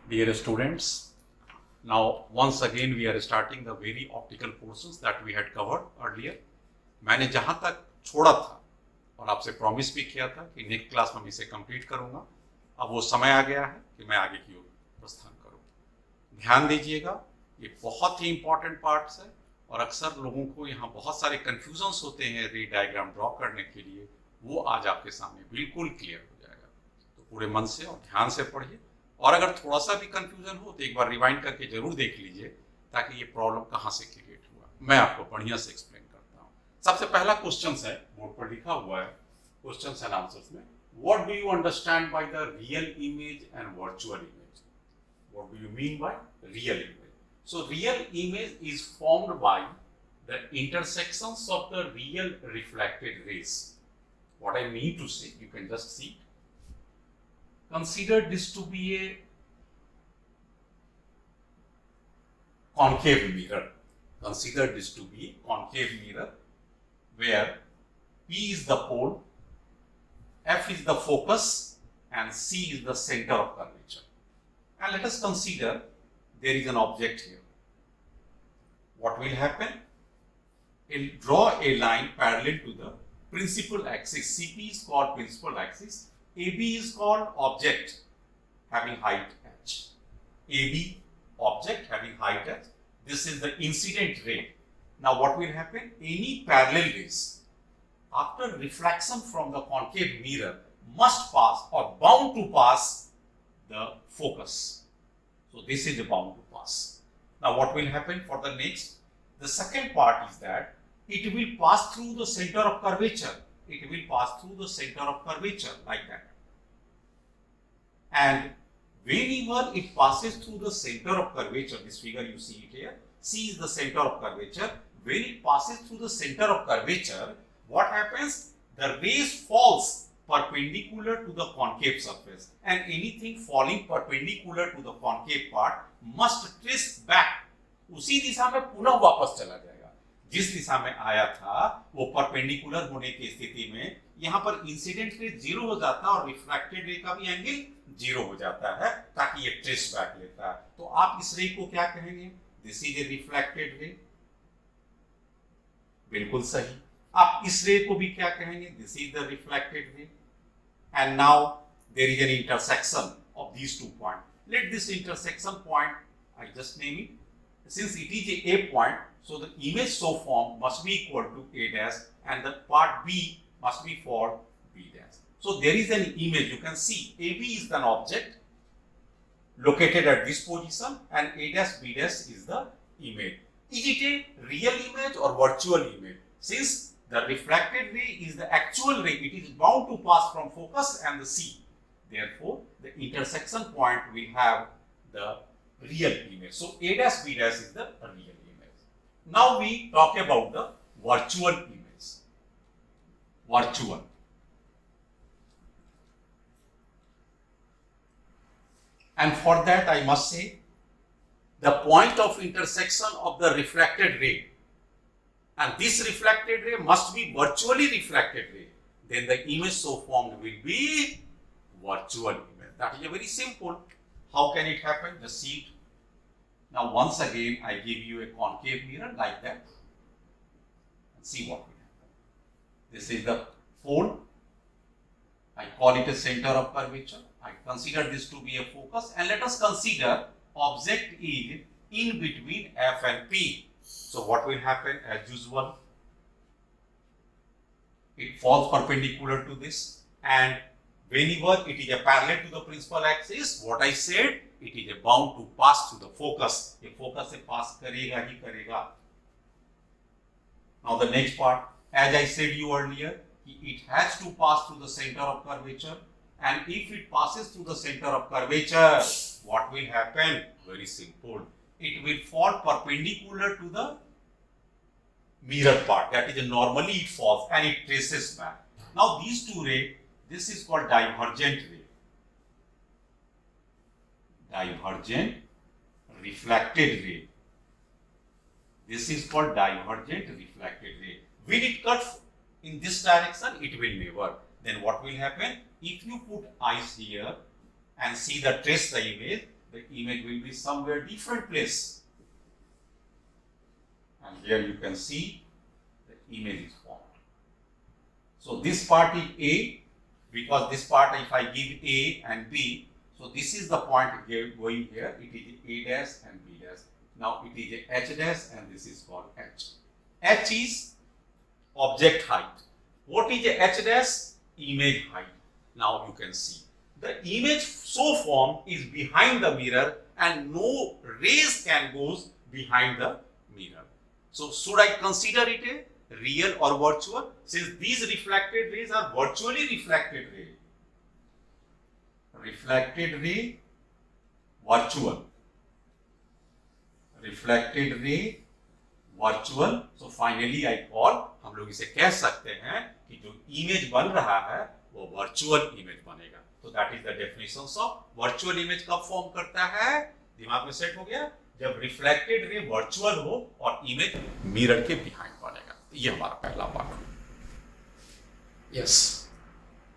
Dear students, now once again we are starting the very optical portions that we had covered earlier. मैंने जहां तक छोड़ा था और आपसे प्रॉमिस भी किया था कि नेक्स्ट क्लास में इसे कंप्लीट करूंगा, अब वो समय आ गया है कि मैं आगे की ओर प्रस्थान करूं। ध्यान दीजिएगा, ये बहुत ही इंपॉर्टेंट पार्ट्स है और अक्सर लोगों को यहाँ बहुत सारे कंफ्यूजन्स होते हैं रे डायग्राम ड्रॉ करने के लिए, वो आज आपके सामने बिल्कुल क्लियर हो जाएगा। तो पूरे मन से और ध्यान से पढ़िए और अगर थोड़ा सा भी कंफ्यूजन हो तो एक बार रिवाइंड करके जरूर देख लीजिए ताकि ये प्रॉब्लम कहाँ से क्रिएट हुआ, मैं आपको बढ़िया से एक्सप्लेन करता हूँ। सबसे पहला क्वेश्चन है, बोर्ड पर लिखा हुआ है क्वेश्चन एंड आंसर्स में, what do you understand by the real image and virtual image? What do you mean by real image? So real image is formed by the intersections of the real reflected rays. What I mean to say, you can just see. Consider this to be a concave mirror. Consider this to be a concave mirror where P is the pole, F is the focus, and C is the center of curvature. And let us consider there is an object here. What will happen? We'll draw a line parallel to the principal axis. CP is called principal axis. AB is called object having height h. AB object having height h. This is the incident ray. Now what will happen? Any parallel rays after reflection from the concave mirror must pass or bound to pass the focus. So this is bound to pass. Now what will happen for the next? The second part is that it will pass through the center of curvature. It will pass through the center of curvature like that. And whenever it passes through the center of curvature, this figure you see it here, C is the center of curvature. When it passes through the center of curvature, what happens? The rays falls perpendicular to the concave surface, and anything falling perpendicular to the concave part must trace back. उसी दिशा में पुनः वापस चला जाएगा। जिस दिशा में आया था वो परपेंडिकुलर होने की स्थिति में यहाँ पर इंसिडेंट रे जीरो हो जाता है और रिफ्रैक्टेड रे का भी एंगल जीरो हो जाता है ताकि ये ट्रेस बैक लेता है। तो आप इस रे को क्या कहेंगे? This is A reflected ray. बिल्कुल सही। आप इस रे को भी क्या कहेंगे? This is the reflected ray. And now there is an intersection of these two point. Let this intersection point, I just name it, since it is a point, so the image so formed must be equal to A dash and the part B must be for B dash. So there is an image, you can see AB is an object located at this position and A dash B dash is the image. Is it a real image or virtual image? Since the refracted ray is the actual ray, it is bound to pass from focus and the C. Therefore, the intersection point will have the real image. So A dash B dash is the real image. Now we talk about the virtual image. Virtual. And for that I must say the point of intersection of the refracted ray and this refracted ray must be virtually refracted ray. Then the image so formed will be virtual image. That is a very simple. How can it happen? Just see it. Now once again I give you a concave mirror like that and see what will happen. This is the pole. I call it a center of curvature. I consider this to be a focus and let us consider object is in between F and P. So what will happen? As usual, it falls perpendicular to this and whenever it is a parallel to the principal axis, what I said, it is bound to pass through the focus. ये focus से pass करेगा ही करेगा. Now the next part, as I said you earlier, it has to pass through the center of curvature, and if it passes through the center of curvature, what will happen? Very simple. It will fall perpendicular to the mirror part. That is, normally it falls and it traces back. Now these two rays, this is called divergent ray. Divergent reflected ray. This is called divergent reflected ray. Will it cut in this direction? It will never. Then what will happen? If you put eyes here and see the trace the image, the image will be somewhere different place. And here you can see the image is formed. So this part is A, because this part, if I give A and B, so this is the point going here, it is A dash and B dash. Now it is a H dash and this is called H. H is object height. What is a H dash? Image height. Now you can see the image so formed is behind the mirror and no rays can go behind the mirror. So should I consider it a real or virtual? Since these reflected rays are virtually reflected ray. Reflected ray, virtual. Reflected ray, virtual. So finally I call, हम लोग इसे कह सकते हैं कि जो image बन रहा है वो वर्चुअल इमेज बनेगा. तो that is the definitions of virtual image. कब फॉर्म करता है? दिमाग में सेट हो गया? जब रिफ्लेक्टेड रे वर्चुअल हो और इमेज मिरर के बिहाइंड बनेगा. ये हमारा पहला पार्ट हो. Yes,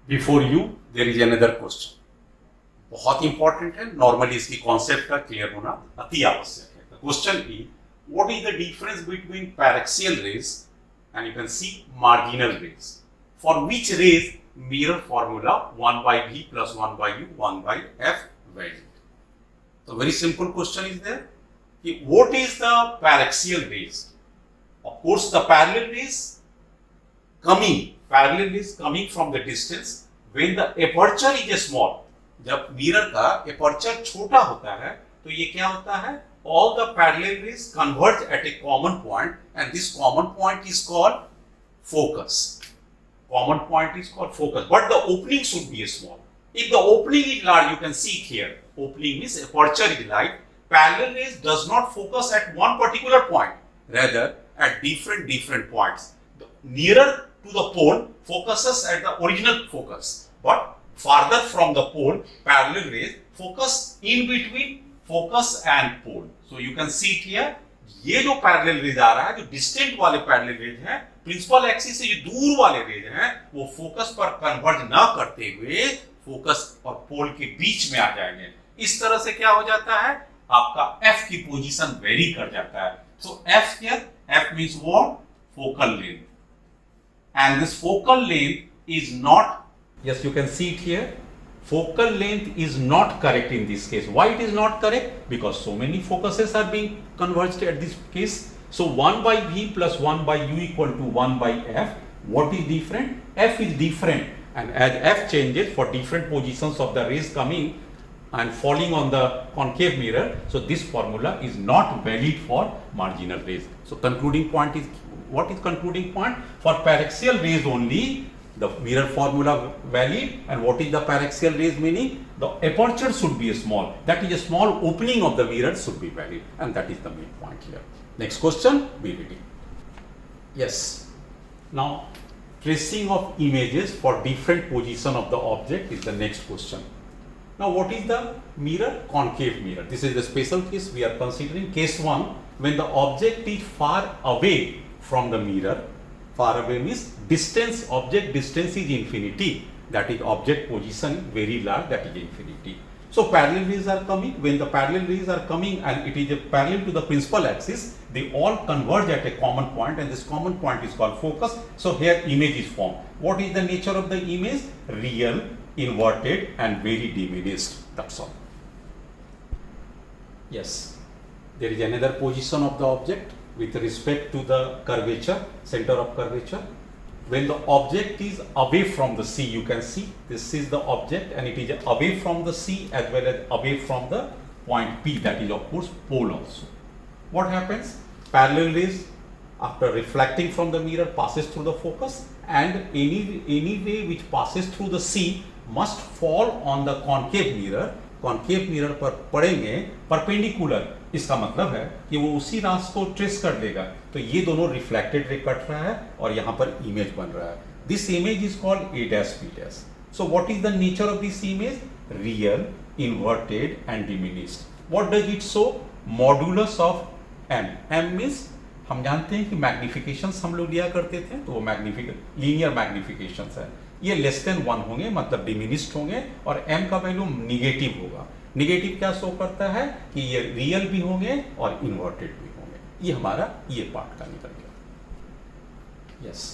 before you there is another question. बहुत इंपॉर्टेंट है. नॉर्मली इसकी कॉन्सेप्ट का क्लियर होना अति आवश्यक है. The question is what is the difference between paraxial rays and you can see marginal rays? For which rays mirror formula 1 by V plus 1 by U 1 by F valid? So very simple question is there. What is the paraxial rays? Of course the parallel rays coming from the distance when the aperture is small. जब mirror का aperture छोटा होता है तो ये क्या होता है? All the parallel rays converge at a common point and this common point is called focus. Common point is called focus, but the opening should be small. If the opening is large, you can see it here. Opening means aperture is large. Parallel rays does not focus at one particular point, rather at different points. The nearer to the pole focuses at the original focus, but farther from the pole, parallel rays focus in between focus and pole. So you can see it here. ये जो parallel raise आ रहा है, जो distant वाले parallel raise हैं, principal axis से जो दूर वाले रेज हैं, वो फोकस पर कन्वर्ज ना करते हुए फोकस और पोल के बीच में आ जाएंगे. इस तरह से क्या हो जाता है? आपका F की पोजीशन वेरी कर जाता है. So F here, F means what? Focal length. And this focal length is not, yes, you can see it here. Focal length is not correct in this case. Why it is not correct? Because so many focuses are being converged at this case. So 1 by V plus 1 by U equal to 1 by F. What is different? F is different. And as F changes for different positions of the rays coming and falling on the concave mirror, so this formula is not valid for marginal rays. So concluding point is, what is concluding point? For paraxial rays only, the mirror formula valid. And what is the paraxial rays meaning? The aperture should be small. That is a small opening of the mirror should be valid, and that is the main point here. Next question, be ready. Yes. Now tracing of images for different position of the object is the next question. Now what is the mirror? Concave mirror. This is the special case we are considering. Case 1, when the object is far away from the mirror. Far away means distance, object distance is infinity. That is object position very large, that is infinity. So parallel rays are coming. When the parallel rays are coming and it is a parallel to the principal axis, they all converge at a common point and this common point is called focus. So here image is formed. What is the nature of the image? Real, inverted and very diminished. That's all. Yes. There is another position of the object with respect to the curvature, center of curvature. When the object is away from the sea, you can see this is the object and it is away from the sea as well as away from the point P, that is of course pole also. What happens? Parallel rays after reflecting from the mirror passes through the focus and any ray which passes through the sea must fall on the concave mirror. Concave mirror पर पड़ेंगे perpendicular. इसका मतलब है कि वो उसी रास्ते को ट्रेस कर देगा. तो ये दोनों रिफ्लेक्टेड रे कट रहा है और यहाँ पर इमेज बन रहा है. This image is called A dash B dash. So what is the nature of this image? Real, inverted and diminished. What does it show? Modulus of M. M means हम जानते हैं कि मैग्निफिकेशंस हम लोग लिया करते थे, तो वो लीनियर मैग्निफिकेशंस है. ये लेस देन 1 होंगे मतलब डिमिनिश्ड होंगे और M का वैल्यू निगेटिव होगा. निगेटिव क्या शो करता है कि ये रियल भी होंगे और इन्वर्टेड भी होंगे। ये हमारा ये पार्ट का निकल गया। Yes,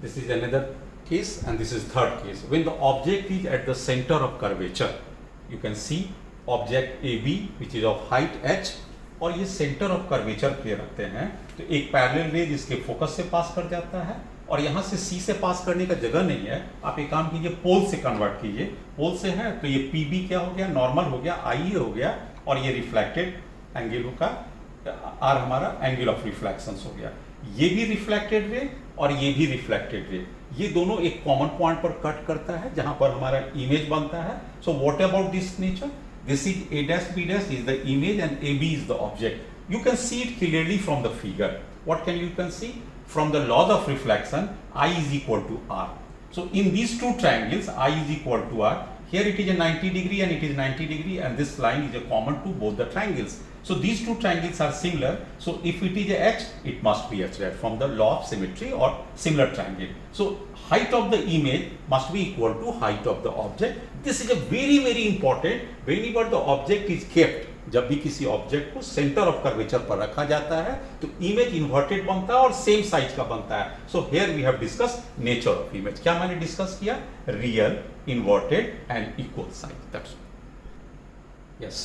this is another case and this is third case. When the object is at the center of curvature, you can see object AB which is of height h, और ये सेंटर ऑफ कर्वेचर पे रखते हैं तो एक parallel raise इसके focus से पास कर जाता है और यहाँ से C से पास करने का जगह नहीं है। आप एक काम कीजिए, पोल से कन्वर्ट कीजिए। पोल से है तो ये PB क्या हो गया, नॉर्मल हो गया, IA हो गया, और ये रिफ्लेक्टेड एंगल का R हमारा एंगल ऑफ रिफ्लेक्शन हो गया। ये भी रिफ्लेक्टेड रे और ये भी रिफ्लेक्टेड रे, ये दोनों एक कॉमन पॉइंट पर कट करता है जहां पर हमारा इमेज बनता है। So what about this nature, this is A dash B dash is the image and AB is the object. You can see it clearly from the figure. What can you see? From the laws of reflection, I is equal to R. So in these two triangles, I is equal to R. Here it is a 90 degree and it is 90 degree, and this line is a common to both the triangles. So these two triangles are similar. So if it is a H, it must be H, right? From the law of symmetry or similar triangle. So height of the image must be equal to height of the object. This is a very important. Whenever the object is kept, जब भी किसी object को centre of curvature पर रखा जाता है तो image inverted बनता है और सेम साइज का बनता है। So here we have discuss nature of image. क्या मैंने डिस्कस किया? Real, inverted and equal size. That's yes.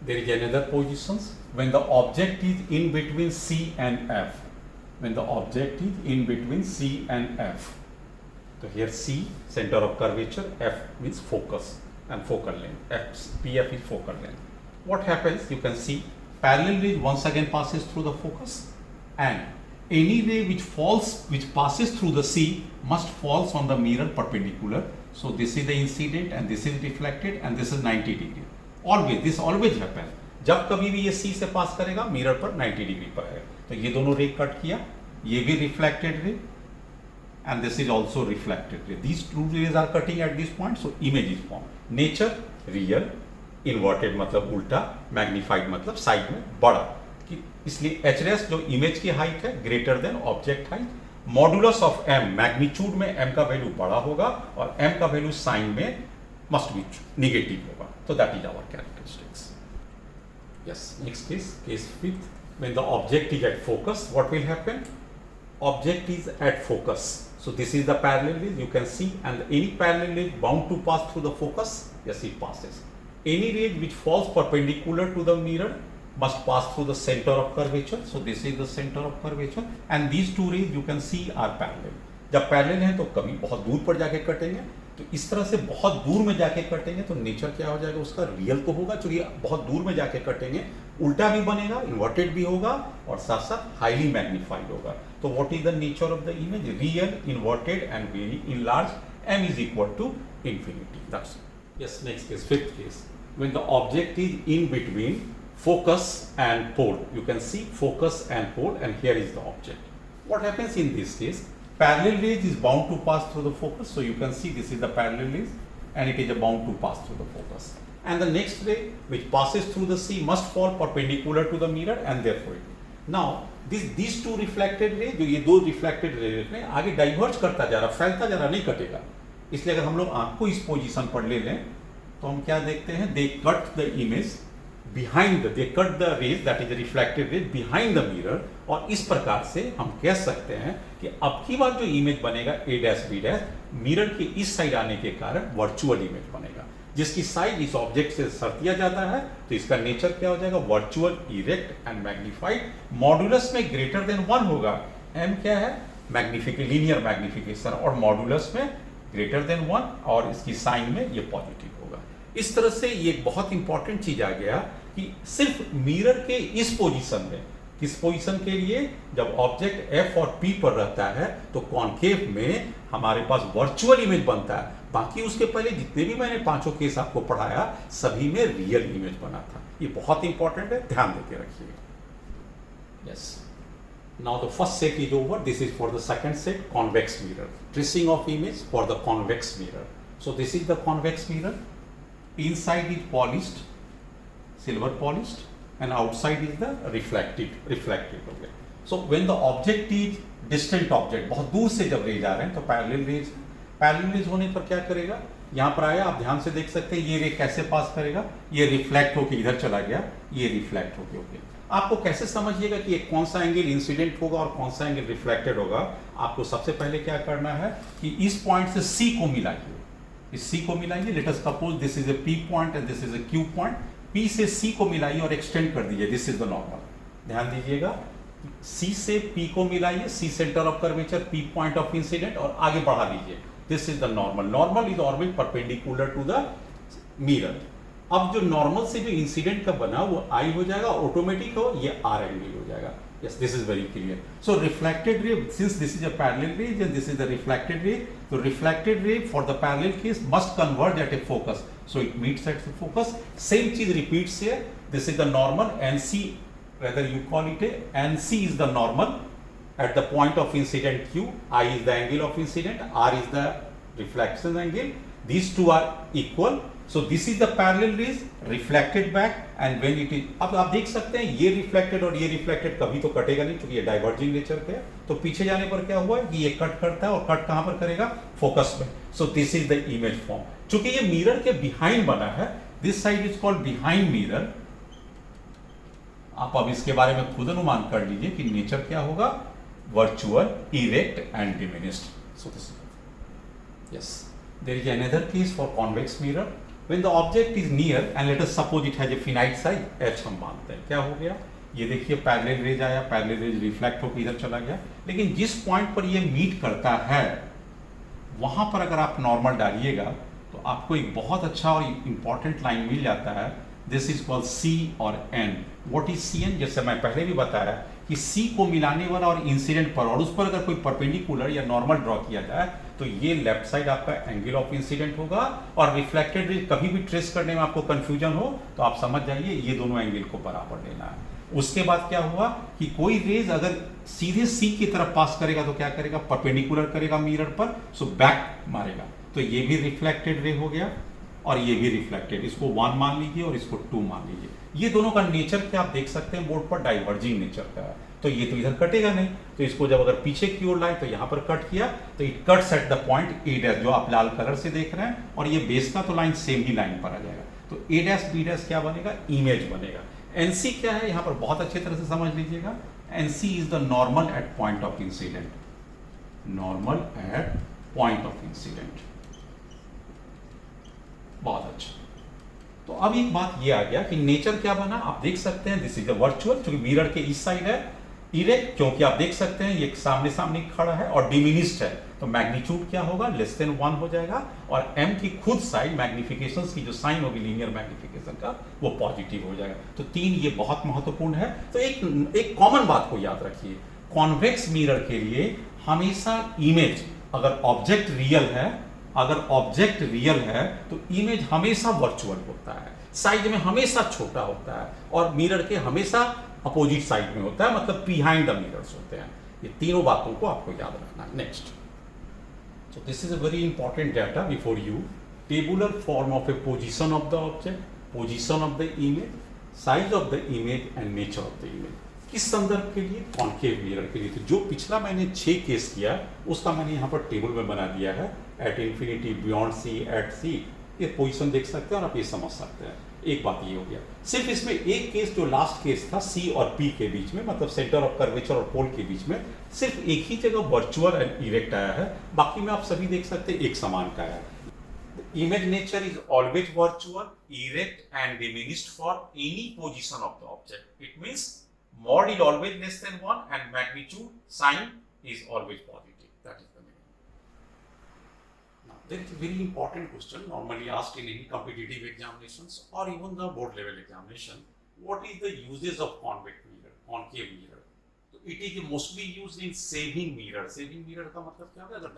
There is another positions when the object is in between C and F. When the object is in between C and F. So here C, center of curvature, F means focus and focal length. PF is focal length. What happens? You can see parallel ray once again passes through the focus, and any ray which passes through the C must falls on the mirror perpendicular. So this is the incident and this is reflected and this is 90 degree. This always happens. जब कभी भी ये C से पास करेगा mirror पर 90 degree पर है। तो ये दोनों रे कट किया, ये भी reflected ray and this is also reflected ray. These two rays are cutting at this point, so image is formed. Nature real, inverted मतलब उल्टा, मैग्नीफाइड मतलब साइड में बड़ा, कि इसलिए एच रेस जो इमेज की हाइट है greater than object height. Modulus of m, magnitude में m का वैल्यू बड़ा होगा और m का वैल्यू साइन में मस्ट बी निगेटिव होगा। तो that is our characteristics. Yes, next case fifth. When the object is at focus, what will happen? Object is at focus. So this is the parallel ray, you can see, and any parallel ray bound to pass through the focus. Yes, it passes. Any ray which falls perpendicular to the mirror must pass through the center of curvature. So this is the center of curvature, and these two rays you can see are parallel. जब parallel हैं तो कभी बहुत दूर पर जाके कटेंगे, तो इस तरह से बहुत दूर में जाके कटेंगे तो नेचर क्या हो जाएगा उसका? रियल तो होगा, क्योंकि बहुत दूर में जाके कटेंगे, उल्टा भी बनेगा, इन्वर्टेड भी होगा और साथ साथ हाईली मैग्नीफाइड होगा। तो what is the nature of the image? Real, inverted and very enlarge, m is equal to infinity. That's it. Yes, next case, fifth case. When the object is in between focus and pole, you can see focus and pole, and here is the object. What happens in this case? Parallel rays is bound to pass through the focus, so you can see this is the parallel rays and it is bound to pass through the focus. And the next ray which passes through the C must fall perpendicular to the mirror, and therefore it. Now these two reflected rays, जो ये दो reflected rays में आगे diverge करता जा रहा, फैलता जा रहा, नहीं कटेगा। इसलिए अगर हम लोग आंख को इस पोजीशन पर ले लें तो हम क्या देखते हैं? They cut the image behind the, they cut the rays, that is the reflected rays behind the mirror, और इस प्रकार से हम कह सकते हैं कि अब की बार जो इमेज बनेगा A dash B dash, mirror के इस साइड आने के कारण वर्चुअल इमेज बनेगा, जिसकी साइड इस ऑब्जेक्ट से सरतिया जाता है। तो इसका नेचर क्या हो जाएगा? Virtual, erect and magnified. Modulus में ग्रेटर देन 1 होगा। m क्या है? मैग्निफिकेशन, लीनियर मैग्निफिकेशन, और मॉडुलस में ग्रेटर देन 1 और इसकी साइन में ये पॉजिटिव होगा। इस तरह से ये बहुत इंपॉर्टेंट चीज आ गया कि सिर्फ मिरर के इस पोजीशन में, किस पोजीशन के लिए? जब ऑब्जेक्ट F और P पर रहता है तो कॉन्केव में हमारे पास वर्चुअल इमेज बनता है। बाकी उसके पहले जितने भी मैंने पांचों केस आपको पढ़ाया सभी में रियल इमेज बना था। ये बहुत इंपॉर्टेंट है, ध्यान देके रखिएगा। Yes, now the first set is over, this is for the second set, convex mirror, tracing of image for the convex mirror. So this is the convex mirror, inside is polished, silver polished, and outside is the reflected हो गया। So when the object is distant object, बहुत दूर से जब raise आ रहे हैं तो parallel raise होने पर क्या करेगा? यहाँ पर आया, आप ध्यान से देख सकते हैं ये रे कैसे पास करेगा, ये रिफ्लेक्ट होके इधर चला गया, ये रिफ्लेक्ट होके ओके। आपको कैसे समझिएगा कि एक कौन सा एंगल इंसिडेंट होगा और कौन सा एंगल रिफ्लेक्टेड होगा। आपको सबसे पहले क्या करना है कि इस पॉइंट से सी को मिलाइए, इस सी को मिलाइए। Let us suppose this is a P point and this is a Q point. P से सी को मिलाइए और एक्सटेंड कर दीजिए, दिस इज द नॉर्मल। ध्यान दीजिएगा, सी से पी को मिलाइए, C centre of curvature, P point of incident, और आगे बढ़ा दीजिए, this is the normal. Normal is always perpendicular to the mirror. अब जो नॉर्मल से जो इंसिडेंट का बना वो आई हो जाएगा, ऑटोमेटिक हो, ये आर एंगल हो जाएगा। yes, this is very clear. So reflected ray, since this is a parallel ray and this is the reflected ray, the reflected ray for the parallel case must converge at a focus, so it meets at the focus. Same cheez repeats here. This is the normal, NC, whether you call it a NC is the normal at the point of incident Q, I is the angle of incident, R is the reflection angle. These two are equal. So this is the parallel rays reflected back, and when it is, अब आप देख सकते हैं ये reflected और ये reflected कभी तो कटेगा नहीं क्योंकि ये डाइवर्जिंग नेचर पे है। तो पीछे जाने पर क्या हुआ कि ये कट करता है, और कट कहाँ पर करेगा, फोकस में। So this is the image form. चूंकि ये मिरर के बिहाइंड बना है, this side is called behind mirror. आप अब इसके बारे में खुद अनुमान कर लीजिए कि नेचर क्या होगा, virtual, erect and diminished. So this yes, there is another case for convex mirror when the object is near and let us suppose it has a finite size h, हम मानते हैं। क्या हो गया, ये देखिए पैरेलल रेज आया, parallel raise reflect होकर इधर चला गया, लेकिन जिस पॉइंट पर ये मीट करता है वहां पर अगर आप नॉर्मल डालिएगा तो आपको एक बहुत अच्छा और इंपॉर्टेंट लाइन मिल जाता है। दिस इज कॉल्ड सी और N. What is C N, जैसे मैं पहले भी बताया कि सी को मिलाने वाला और इंसिडेंट पर, और उस पर अगर कोई परपेंडिकुलर या नॉर्मल ड्रॉ किया जाए तो ये लेफ्ट साइड आपका एंगल ऑफ इंसिडेंट होगा, और रिफ्लेक्टेड रेज कभी भी ट्रेस करने में आपको कंफ्यूजन हो तो आप समझ जाइए ये दोनों एंगल को बराबर लेना है। उसके बाद क्या हुआ कि कोई रेज अगर सीधे सी की तरफ पास करेगा तो क्या करेगा, परपेंडिकुलर करेगा मिरर पर, सो बैक मारेगा। तो ये भी रिफ्लेक्टेड रे हो गया और ये भी रिफ्लेक्टेड, इसको 1 मान लीजिए और इसको 2 मान लीजिए। ये दोनों का नेचर क्या आप देख सकते हैं बोर्ड पर, डाइवर्जिंग नेचर का है। तो ये तो इधर कटेगा नहीं, तो इसको जब अगर पीछे की ओर लाए तो यहाँ पर कट किया, तो it cuts at the point A dash, जो आप लाल कलर से देख रहे हैं, और ये बेस का तो लाइन सेम ही लाइन पर आ जाएगा। तो ए डैश बी डैश क्या बनेगा, इमेज बनेगा। एनसी क्या है यहाँ पर बहुत अच्छी तरह से समझ लीजिएगा, NC is the normal at point of incident, normal at point of incident. बहुत अच्छा। तो अब एक बात ये आ गया कि नेचर क्या बना, आप देख सकते हैं दिस इज द वर्चुअल, क्योंकि मिरर के इस साइड है, इरेक्ट क्योंकि आप देख सकते हैं ये सामने सामने खड़ा है, और डिमिनिश्ड है, तो मैग्नीट्यूड क्या होगा, लेस देन 1 हो जाएगा, और एम की खुद साइड मैग्निफिकेशन की जो साइन होगी लीनियर मैग्निफिकेशन का, वो पॉजिटिव हो जाएगा। तो 3 ये बहुत महत्वपूर्ण है। तो एक कॉमन बात को याद रखिए, कॉन्वेक्स मिरर के लिए हमेशा इमेज, अगर ऑब्जेक्ट रियल है, अगर ऑब्जेक्ट रियल है तो इमेज हमेशा वर्चुअल होता है, साइज में हमेशा छोटा होता है, और मिरर के हमेशा अपोजिट साइड में होता है, मतलब बिहाइंड द मिरर्स होते हैं। ये तीनों बातों को आपको याद रखना है। Next, so this is a very important data before you, tabular form of A position of the object, position of the image, size of the image and nature of the image. किस संदर्भ के लिए, concave mirror के लिए। तो जो पिछला मैंने 6 केस किया उसका मैंने यहाँ पर टेबल में बना दिया है, at infinity, beyond C, at C, ये पोजीशन देख सकते हैं और आप ये समझ सकते हैं। एक बात ये हो गया, सिर्फ इसमें एक केस जो लास्ट केस था सी और पी के बीच में, मतलब सेंटर ऑफ कर्वेचर और पोल के बीच में, सिर्फ एक ही जगह वर्चुअल एंड इरेक्ट आया है, बाकी में आप सभी देख सकते हैं एक समान का है। Image nature is always virtual, erect and diminished for any position of the object. It means mod is always less than 1 and magnitude sign is always positive. That is the meaning. Now, there is a very important question normally asked in any competitive examinations or even the board level examination. What is the uses of convex mirror, concave mirror? So it is mostly used in saving mirror. Saving mirror का मतलब क्या होगा? अगर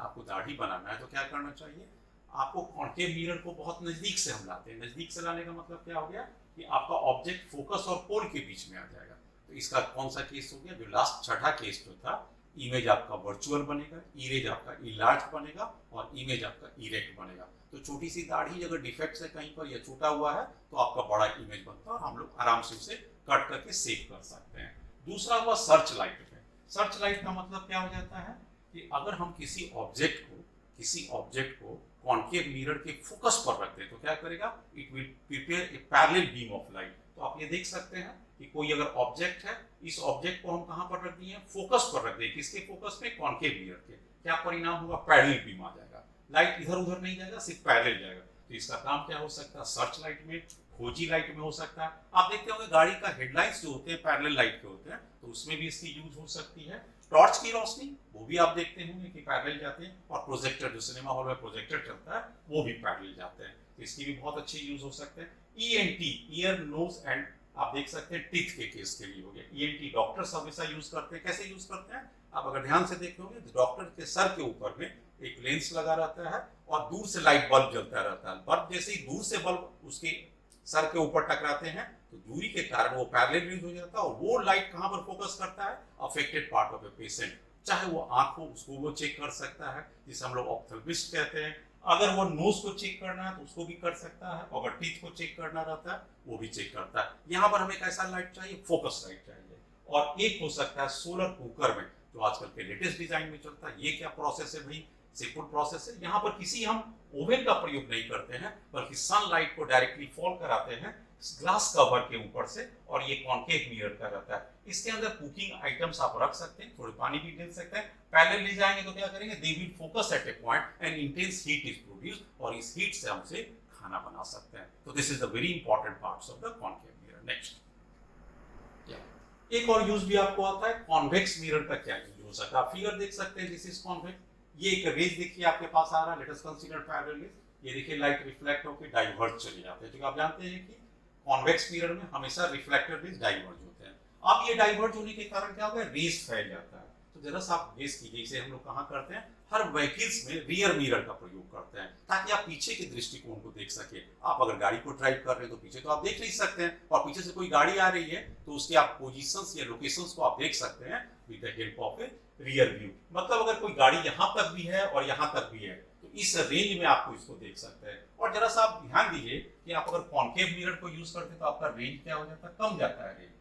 आपको दाढ़ी बनाना है तो क्या करना चाहिए? आपको कॉन्केव मिरर को बहुत नजदीक से हम लाते हैं। नजदीक से लाने का मतलब क्या हो गया कि आपका ऑब्जेक्ट फोकस और पोल के बीच में आ जाएगा। तो इसका कौन सा केस हो गया, जो लास्ट छठा केस जो था, इमेज आपका वर्चुअल बनेगा, इरेज आपका इलार्ज बनेगा और इमेज आपका इरेक्ट बनेगा। तो छोटी सी दाढ़ी अगर डिफेक्ट है कहीं पर या छूटा हुआ है तो आपका बड़ा इमेज बनता है और हम लोग आराम से उसे कट करके सेव कर सकते हैं। दूसरा हुआ सर्च लाइट पे। सर्च लाइट का मतलब क्या हो जाता है कि अगर हम किसी ऑब्जेक्ट को किसी ऑब्जेक्ट को कॉन्केव मिरर के फोकस पर रख दें तो क्या करेगा, it will prepare a parallel beam of light. तो आप ये देख सकते हैं कि कोई अगर ऑब्जेक्ट है, इस ऑब्जेक्ट को हम कहां पर रख दिए, फोकस पर रख दिए, किसके फोकस पे, कॉन्केव मिरर के, क्या परिणाम होगा, पैरेलल बीम आ जाएगा, लाइट इधर उधर नहीं जाएगा, सिर्फ पैरेलल जाएगा। तो इसका काम क्या हो सकता है, सर्च लाइट में, खोजी लाइट में हो सकता है। आप देखते होंगे गाड़ी का हेडलाइट्स जो होते हैं पैरेलल लाइट के होते हैं, तो उसमें भी इसकी यूज हो सकती है। टॉर्च की रोशनी वो भी आप देखते होंगे कि पैरेलल जाते हैं, और प्रोजेक्टर जो सिनेमा हॉल में प्रोजेक्टर चलता है वो भी पैरेलल जाते हैं, तो इसकी भी बहुत अच्छी यूज हो सकते हैं। ईएनटी, ईयर नोज एंड, आप देख सकते हैं टीथ के केस के लिए हो गया। ईएनटी डॉक्टर्स हमेशा यूज करते हैं, कैसे यूज करते हैं, आप अगर ध्यान से देखोगे तो डॉक्टर के सर के ऊपर में एक लेंस लगा रहता है और दूर से लाइट बल्ब जलता रहता है। बल्ब जैसे ही दूर से बल्ब उसके सर के ऊपर टकराते हैं तो दूरी के कारण वो पैरेलल यूज हो जाता है, और वो लाइट कहां पर फोकस करता है, affected part of a patient, चाहे वो आंख हो उसको वो चेक कर सकता है, जिसे हम लोग ऑप्थेल्मिस्ट कहते हैं। अगर वो नोज को चेक करना है तो उसको भी कर सकता है, अगर टीथ को चेक करना रहता है वो भी चेक करता है। यहाँ पर हमें कैसा लाइट चाहिए, फोकस लाइट चाहिए। और एक हो सकता है सोलर कुकर में, जो आजकल के लेटेस्ट डिजाइन में चलता है। ये क्या प्रोसेस है भाई, सिंपल प्रोसेस है। यहाँ पर किसी हम ओवन का प्रयोग नहीं करते हैं, बल्कि सनलाइट को डायरेक्टली फॉल कराते हैं ग्लास कवर के ऊपर से, और ये कॉन्केव मिरर का रहता है। इसके अंदर कुकिंग आइटम्स आप रख सकते हैं, थोड़े पानी भी डाल सकते हैं। पहले ले जाएंगे तो क्या करेंगे, they will focus at A point and intense heat is produced, और इस हीट से हम उसे खाना बना सकते हैं। तो this is the very important parts of the concave mirror. Next, एक और यूज भी आपको आता है, कॉन्वेक्स मिरर का क्या यूज हो सकता है। आप फिगर देख सकते हैं, दिस इज कॉन्वेक्स। ये एक रेज देखिए आपके पास आ रहा है, let us consider parallel raise. ये देखिए लाइट रिफ्लेक्ट होकर डाइवर्ज चले जाते हैं, क्योंकि आप जानते हैं कि कॉन्वेक्स मिरर में हमेशा रिफ्लेक्टेड रेज डाइवर्ज होते हैं। अब ये डाइवर्ज होने के कारण क्या होगा, रेज फैल जाता है। तो जरा सा आप गेस कीजिए, इसे हम लोग कहाँ करते हैं, हर व्हीकल्स में रियर मिरर का प्रयोग करते हैं, ताकि आप पीछे के दृष्टिकोण को देख सके। आप अगर गाड़ी को ड्राइव कर रहे हैं तो पीछे तो आप देख नहीं सकते हैं, और पीछे से कोई गाड़ी आ रही है तो उसके आप पोजीशंस या लोकेशंस को आप देख सकते हैं with the help of A rear view. मतलब अगर कोई गाड़ी यहाँ तक भी है और यहाँ तक भी है तो इस रेंज में आपको इसको देख सकते हैं। और जरा सा आप ध्यान दीजिए कि आप अगर कॉन्केव मिरर को यूज करते हैं तो आपका रेंज क्या हो जाता है, कम जाता है रेंज।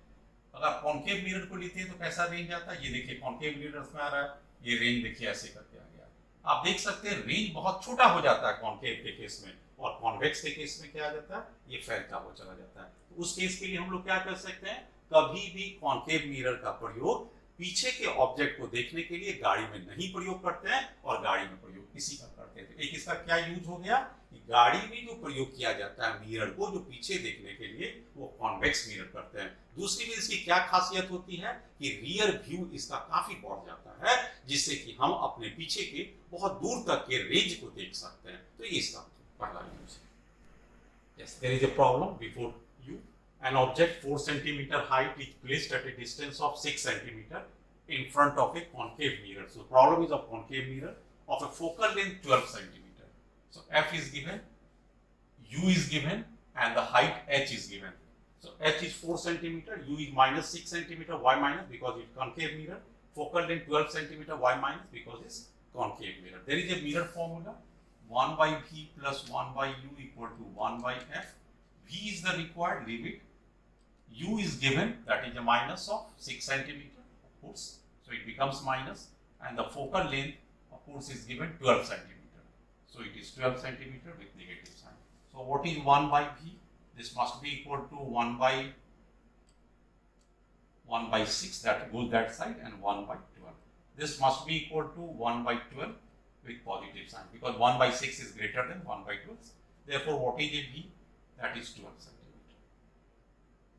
अगर कॉन्केव मिरर को लेते हैं तो कैसा रेंज आता है, ये देखिए कॉन्केव मिरर में आ रहा है, ये रेंज देखिए ऐसे करके आ गया। आप देख सकते हैं रेंज बहुत छोटा हो जाता है कॉन्केव के केस में, और कॉन्वेक्स के केस में क्या आ जाता है, ये फैलता हुआ चला जाता है। तो उस केस के लिए हम लोग क्या कर सकते हैं, कभी भी कॉन्केव मिरर का प्रयोग पीछे के ऑब्जेक्ट को देखने के लिए गाड़ी में नहीं प्रयोग करते हैं, और गाड़ी में प्रयोग इसी का करते हैं। तो एक इसका क्या यूज हो गया कि गाड़ी में जो प्रयोग किया जाता है मिरर को जो पीछे देखने के लिए, वो कॉन्वेक्स मिरर करते हैं। दूसरी भी इसकी क्या खासियत होती है कि रियर व्यू इसका काफी बढ़ जाता है, जिससे कि हम अपने पीछे के बहुत दूर तक के रेंज को देख सकते हैं। तो ये इसका पहला यूज है। Yes, there is a problem before you. An object 4 centimeter height is placed at a distance of 6 centimeter in front of a concave mirror. So problem is of concave mirror of a focal length 12 centimeter. So f is given, u is given, and the height h is given. So h is 4 centimeter, u is minus 6 centimeter, y minus because it's concave mirror. Focal length 12 centimeter, y minus because it's concave mirror. There is a mirror formula, 1 by v plus 1 by u equal to 1 by f. V is the required limit. U is given, that is a minus of 6 centimeter, of course, so it becomes minus, and the focal length, of course, is given 12 centimeter. So it is 12 centimeter with negative sign. So what is 1 by V? This must be equal to 1 by 6, that goes that side, and 1 by 12. This must be equal to 1 by 12 with positive sign, because 1 by 6 is greater than 1 by 12. Therefore, what is a V? That is 12 centimeter.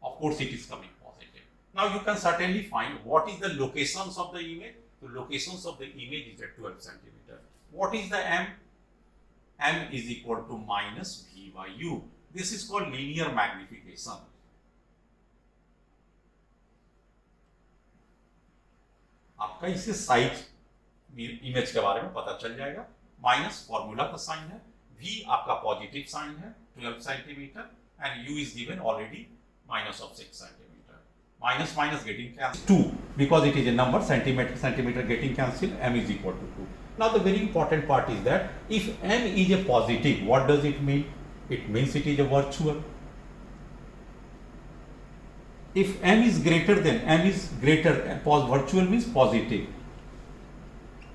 Of course, it is coming positive. Now you can certainly find what is the locations of the image. The locations of the image is at 12 centimeter. What is the m? M is equal to minus v by u. This is called linear magnification. आपका इससे size image के बारे में पता चल जाएगा। Minus formula का sign है, v आपका पॉजिटिव साइन है 12 centimetre, and u is given already minus of 6 centimeter. Minus minus getting cancelled 2, because it is a number, centimeter getting cancelled, m is equal to 2. Now the very important part is that if m is a positive, what does it mean? It means it is a virtual. If m is greater, virtual means positive.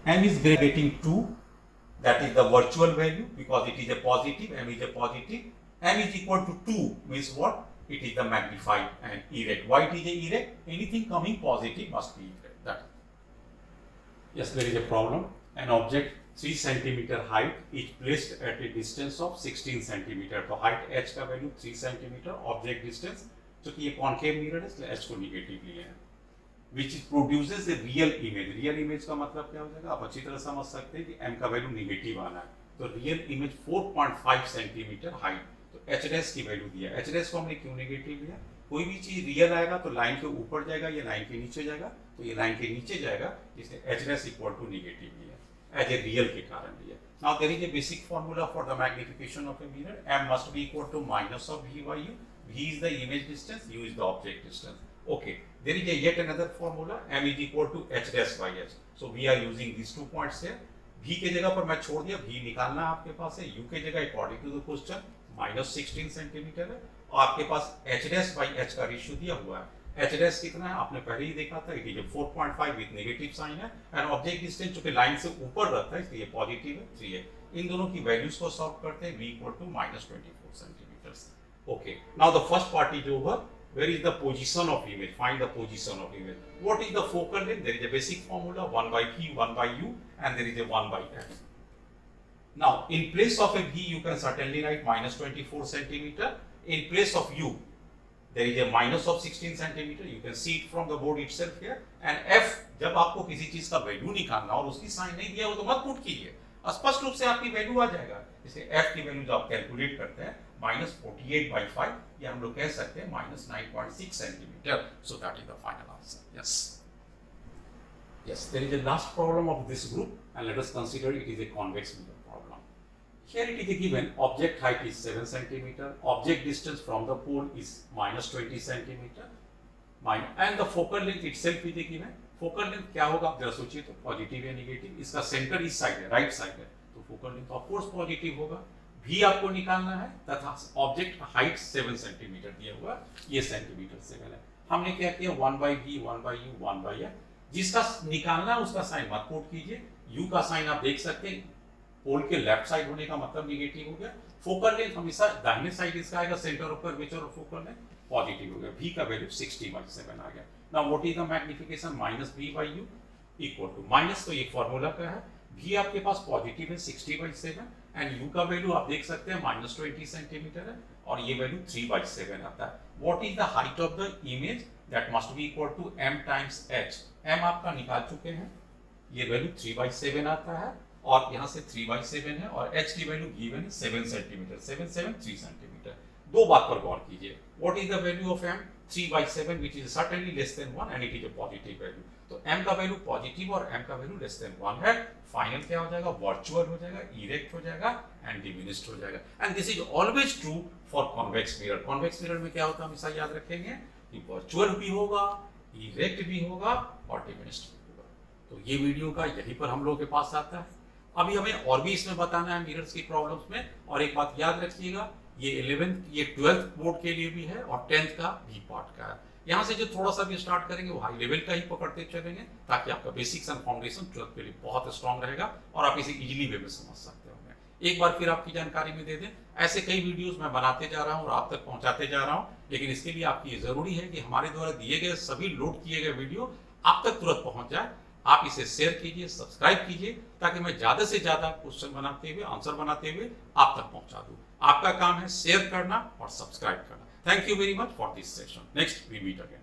M is greater, getting 2, that is the virtual value because it is a positive, m is a positive, m is equal to 2 means what? It is the magnified and erect. Why it is a erect? Anything coming positive must be erect. That. Yes, there is a problem. An object 3 centimeter height is placed at a distance of 16 centimeter. तो height h का value 3 centimeter, object distance, क्योंकि ये concave mirror है इसलिए h को negative लिए हैं, which produces a real image. Real image का मतलब क्या हो जाएगा? आप अच्छी तरह समझ सकते हैं कि m का value negative आना है, तो real image 4.5 centimeter height, तो h dash की value दिया. h dash को हमने क्यों negative लिया? कोई भी चीज रियल आएगा तो लाइन के ऊपर जाएगा, ये लाइन के नीचे जाएगा, तो ये लाइन के नीचे जाएगा, इसलिए h dash equal to negative लिया as a real के कारण लिया. Now there is a basic formula for the magnification of a mirror. M must be equal to minus of V by U. V is the image distance, U is the object distance. Okay. There is a yet another formula. M is equal to H dash by H. So we are using these 2 points here. V के जगह पर मैं छोड़ दिया, V निकालना आपके पास है. U के जगह according to the question minus 16 centimetre है और आपके पास H dash by H का रेशियो दिया हुआ है. H dash कितना है आपने पहले ही देखा था, ये 4.5 विद नेगेटिव साइन है एंड ऑब्जेक्ट डिस्टेंस जो कि लाइन से ऊपर रहता है इसलिए पॉजिटिव है 3 है. इन दोनों की वैल्यूज को सॉल्व करते हैं, v equal to -24 centimetres. Okay, now the first part is over. Where is the position of image? Find the position of image. What is the focal length? There is a basic formula 1/v 1/u and there is a 1/f. Now in place of a v you can certainly write -24 centimeter. In place of u there is a minus of 16 centimeter. You can see it from the board itself here. And f, जब आपको किसी चीज का value निकालना और उसकी sign नहीं दिया हो तो मत पुट कीजिए, स्पष्ट रूप से आपकी वैल्यू आ जाएगा. इसलिए f की वैल्यू जो आप कैलकुलेट करते हैं -48/5, या हम लोग कह सकते हैं -9.6 centimetre. So that is the final answer. Yes, yes, there is a last problem of this group and let us consider it is a convex mirror problem. Here it is given object height is 7 centimeter, object distance from the pole is -20 centimeter, and the focal length itself is given. Focal length क्या होगा आप जरा सोचिए तो, positive या negative. इसका centre इस side है, राइट साइड है, तो focal length of course positive होगा. भी आपको निकालना है तथा ऑब्जेक्ट हाइट 7 सेंटीमीटर दिया हुआ, ये सेंटीमीटर 7 है. हमने क्या किया 1/v 1/u 1/f. जिसका निकालना है उसका साइन मत पुट कीजिए. u का साइन आप देख सकते हैं पोल के लेफ्ट साइड होने का मतलब नेगेटिव हो गया. फोकल लेंथ हमेशा दाहिने साइड इसका आएगा, सेंटर ऑफ कर्वेचर और फोकल लेंथ पॉजिटिव हो गया. v का वैल्यू 60/7 आ गया. Now what is the magnification? -v/u equal to minus, तो ये फार्मूला का है. v आपके पास पॉजिटिव है 60/7 एंड u का वैल्यू आप देख सकते हैं -20 सेंटीमीटर है और ये वैल्यू 3/7 आता है. What is the height of the image? That must be equal to m times h. m आपका निकाल चुके हैं, ये वैल्यू 3/7 आता है और यहाँ से 3/7 है और h की वैल्यू गिवन है 7 सेंटीमीटर. 7 3 सेंटीमीटर. दो बात पर गौर कीजिए. What is the value of m? 3/7 which is certainly less than 1 and it is a positive value. तो m का वैल्यू पॉजिटिव और m का वैल्यू लेस देन 1 है. फाइनल क्या हो जाएगा? वर्चुअल हो जाएगा, इरेक्ट हो जाएगा एंड डिमिनिश्ड हो जाएगा. And this is always true for convex mirror. Convex mirror में क्या होता है हमेशा याद रखेंगे कि वर्चुअल भी होगा, इरेक्ट भी होगा और डिमिनिश्ड भी होगा. तो ये वीडियो का यहीं पर हम लोगों के पास आता है. अभी हमें और भी इसमें बताना है मिरर्स की प्रॉब्लम्स में. और एक बात याद रखिएगा, ये 11th ये 12th बोर्ड के लिए भी है और 10th का भी पार्ट का है. यहाँ से जो थोड़ा सा भी स्टार्ट करेंगे वो हाई लेवल का ही पकड़ते चलेंगे ताकि आपका बेसिक्स एंड फाउंडेशन 12th के लिए बहुत स्ट्रांग रहेगा और आप इसे इजीली वे में समझ सकते होंगे. एक बार फिर आपकी जानकारी में दे दें, ऐसे कई वीडियोस मैं बनाते जा रहा हूँ और आप तक पहुंचाते जा रहा हूँ, लेकिन इसके लिए आपकी जरूरी है कि हमारे द्वारा दिए गए सभी लोड किए गए वीडियो आप तक तुरंत पहुंच जाए. आप इसे शेयर कीजिए, सब्सक्राइब कीजिए ताकि मैं ज्यादा से ज्यादा क्वेश्चन बनाते हुए, आंसर बनाते हुए आप तक पहुंचा दूं. आपका काम है शेयर करना और सब्सक्राइब करना. Thank you very much for this session. Next we meet again.